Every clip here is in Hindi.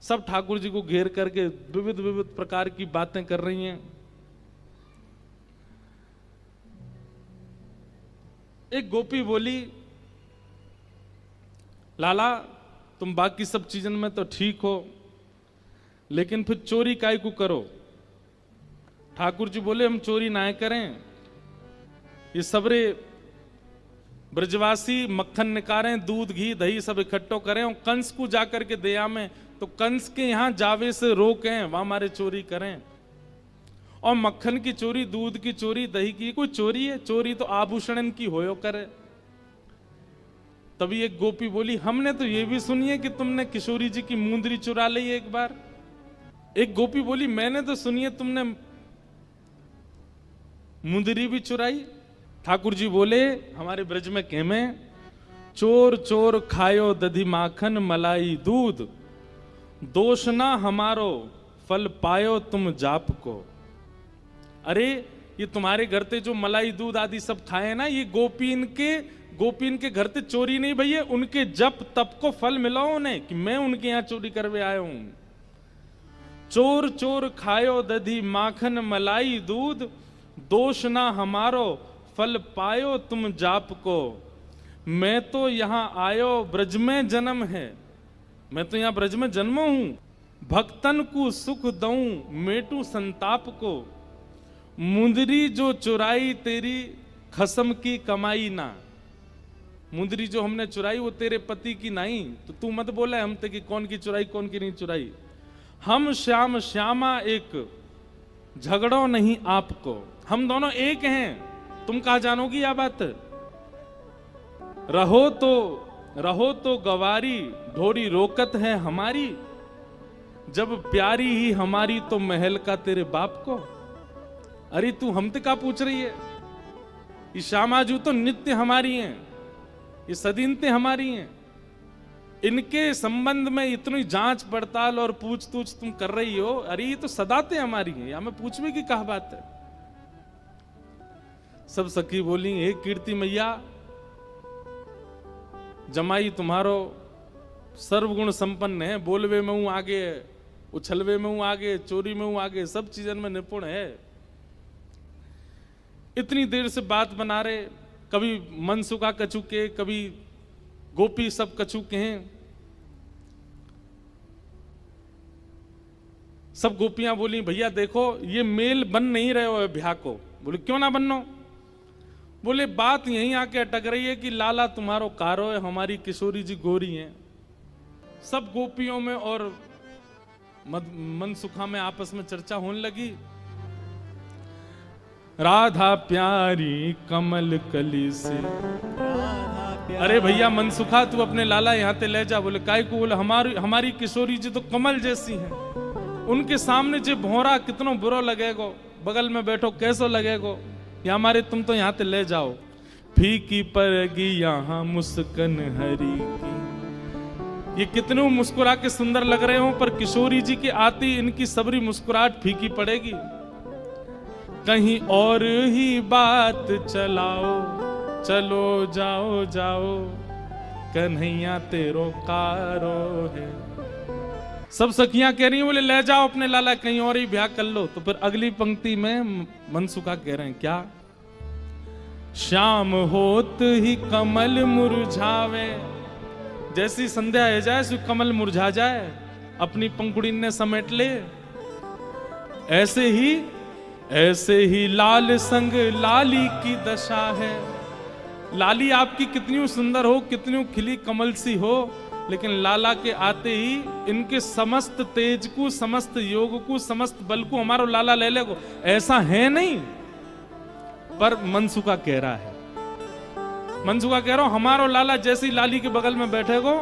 सब ठाकुर जी को घेर करके विविध विविध प्रकार की बातें कर रही हैं। एक गोपी बोली, लाला तुम बाकी सब चीजन में तो ठीक हो, लेकिन फिर चोरी काय को करो। ठाकुर जी बोले, हम चोरी ना करें, ये सबरे ब्रजवासी मक्खन निकालें, दूध घी दही सब इकट्ठो करें और कंस को जाकर के दया में, तो कंस के यहां जावे से रोकें, वहां हमारे चोरी करें। और मक्खन की चोरी, दूध की चोरी, दही की कोई चोरी है? चोरी तो आभूषण की होयो करे। तभी एक गोपी बोली, हमने तो ये भी सुनी है कि तुमने किशोरी जी की मुंदरी चुरा ली एक बार। एक गोपी बोली, मैंने तो सुनी है तुमने मुंदरी भी चुराई। ठाकुर जी बोले, हमारे ब्रज में कहमे, चोर चोर खायो दधी माखन मलाई दूध, दोष ना हमारो फल पायो तुम जाप को। अरे ये तुम्हारे घर ते जो मलाई दूध आदि सब खाए ना, ये गोपीन के घर ते चोरी नहीं भैया, उनके जप तप को फल मिला उन्हें कि मैं उनके यहां चोरी करवे आया हूं। चोर चोर खायो दधी माखन मलाई दूध, दोष ना हमारो फल पायो तुम जाप को। मैं तो यहां आयो ब्रज में जन्म है, मैं तो यहां ब्रज में जन्मो हूं, भक्तन को सुख दऊं मेटू संताप को। मुंदरी जो चुराई तेरी खसम की कमाई ना, मुंदरी जो हमने चुराई वो तेरे पति की नहीं, तो तू मत बोला हम ते कि कौन की चुराई कौन की नहीं चुराई। हम श्याम श्यामा एक झगड़ो नहीं आपको, हम दोनों एक हैं, तुम कहा जानोगी यह बात। रहो तो गवारी ढोरी रोकत है हमारी, जब प्यारी ही हमारी तो महल का तेरे बाप को। अरे तू हमसे क्या पूछ रही है? ये श्यामाजू तो नित्य हमारी हैं, ये सदीनते हमारी हैं, इनके संबंध में इतनी जांच पड़ताल और पूछ तूछ तुम कर रही हो। अरे ये तो सदाते हमारी हैं, या मैं पूछने की क्या बात है। सब सखी बोली, हे कीर्ति मैया, जमाई तुम्हारो सर्वगुण संपन्न है, बोलवे में हूं आगे, उछलवे में हूं आगे, चोरी में हूं आगे, सब चीजन में निपुण है। इतनी देर से बात बना रहे, कभी मनसुखा कछु के, कभी गोपी सब कछु के हैं। सब गोपियां बोली, भैया देखो ये मेल बन नहीं रहे हो ब्याह को। बोले क्यों ना बननो? बोले बात यहीं आके अटक रही है कि लाला तुम्हारो कारो है, हमारी किशोरी जी गोरी हैं। सब गोपियों में और मनसुखा में आपस में चर्चा होने लगी। राधा प्यारी कमल कली से, अरे भैया मनसुखा तू अपने लाला यहाँ ते ले जा। बोले काय को? बोले हमारी किशोरी जी तो कमल जैसी हैं, उनके सामने जो भौरा कितनो बुरा लगेगो, बगल में बैठो कैसो लगेगो, या हमारे तुम तो यहाँ ते ले जाओ। फीकी पड़गी यहाँ मुस्कन हरी की, ये कितने मुस्कुरा के सुंदर लग रहे हो, पर किशोरी जी के आती इनकी सबरी मुस्कुराहट फीकी पड़ेगी। कहीं और ही बात चलाओ, चलो जाओ जाओ, कन्हैया तेरो कारो है। सब सखियां कह रही हैं, बोले ले जाओ अपने लाला, कहीं और ही ब्याह कर लो। तो फिर अगली पंक्ति में मनसुखा कह रहे हैं क्या? श्याम होत ही कमल मुरझावे, जैसी संध्या हो जाए सो कमल मुरझा जाए, अपनी पंखुड़ी ने समेट ले। ऐसे ही लाल संग लाली की दशा है। लाली आपकी कितनी सुंदर हो, कितनी खिली कमल सी हो, लेकिन लाला के आते ही इनके समस्त तेज को, समस्त योग को, समस्त बल को हमारो लाला ले लेगो। ऐसा है नहीं, पर मनसुखा कह रहा है, मनसुखा कह रहा हूं हमारो लाला जैसी लाली के बगल में बैठेगो,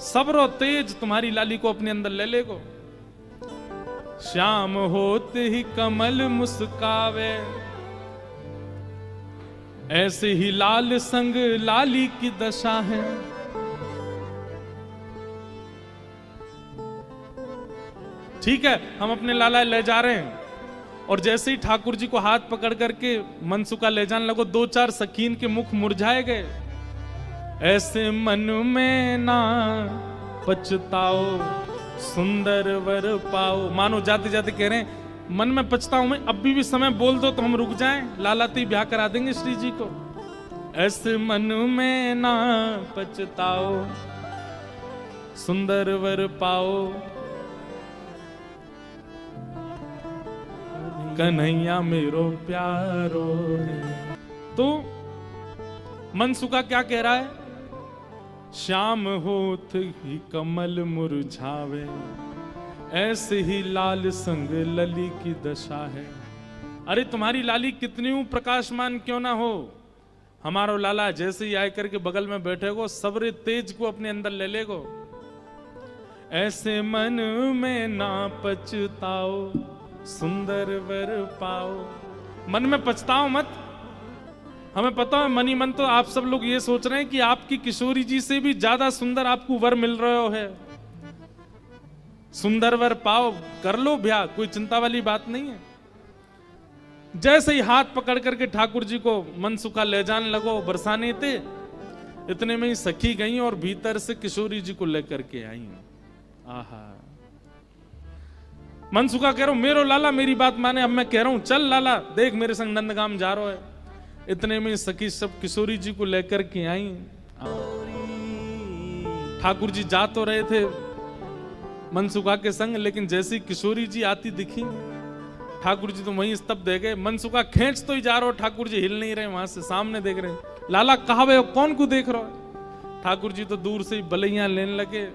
सबरो तेज तुम्हारी लाली को अपने अंदर ले लेगो। श्याम होते ही कमल मुस्कावे, ऐसे ही लाल संग लाली की दशा है। ठीक है, हम अपने लाला ले जा रहे हैं, और जैसे ही ठाकुर जी को हाथ पकड़ करके मनसुखा ले जाने लगो, दो चार सखीन के मुख मुरझाए गए। ऐसे मन में ना पछताओ, सुंदर वर पाओ। मानो जाते जाते कह रहे हैं मन में पछताऊं मैं, अब भी समय बोल दो तो हम रुक जाएं, लालाती ब्याह करा देंगे श्री जी को। ऐसे मन में ना पछताओ, सुंदर वर पाओ, कन्हैया मेरो प्यारो है। तो मनसुखा क्या कह रहा है? श्याम होत ही कमल मुरझावे, ऐसे ही लाल संग लली की दशा है। अरे तुम्हारी लाली कितनी प्रकाशमान क्यों ना हो, हमारो लाला जैसे ही आए करके बगल में बैठेगो सबरे तेज को अपने अंदर ले लेगो। ऐसे मन में ना पछताओ, सुंदर वर पाओ। मन में पछताओ मत। हमें पता है मनी मन तो आप सब लोग ये सोच रहे हैं कि आपकी किशोरी जी से भी ज्यादा सुंदर आपको वर मिल रहा है। सुंदर वर पाओ, कर लो ब्याह, कोई चिंता वाली बात नहीं है। जैसे ही हाथ पकड़ करके ठाकुर जी को मनसुखा ले जाने लगो, बरसाने थे, इतने में ही सखी गई और भीतर से किशोरी जी को लेकर के आई। आहा, मनसुखा कह रहा हूं मेरो लाला मेरी बात माने, अब मैं कह रहा हूं चल लाला देख मेरे संग नंदगाम जा रहा है। इतने में सखी सब किशोरी जी को लेकर के आई। ठाकुर जी जा तो रहे थे मनसुखा के संग, लेकिन जैसी किशोरी जी आती दिखी ठाकुर जी तो वहीं स्तब्ध रह गए। मनसुखा खींच तो ही जा रहा हो, ठाकुर जी हिल नहीं रहे, वहां से सामने देख रहे। लाला कहा वे कौन को देख रहा है? ठाकुर जी तो दूर से ही बलैया लेने लगे,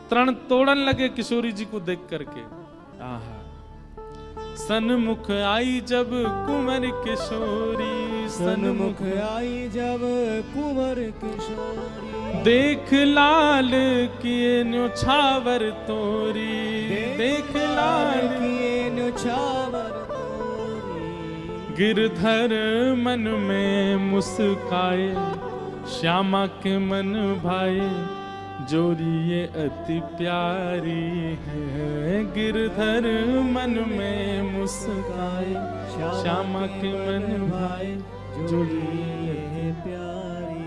तरण तोड़न लगे किशोरी जी को देख करके। आहा, सन्मुख आई जब कुंवर किशोरी, सन्मुख आई जब कुंवर किशोरी, देख लाल किए न्योछावर तोरी, देख लाल किए न्योछावर तोरी। गिरधर मन में मुस्काए, श्यामा के मन भाए, जोरी ये अति प्यारी है। गिरधर मन में मुस्काए, श्यामा के मन भाए, जोरी ये प्यारी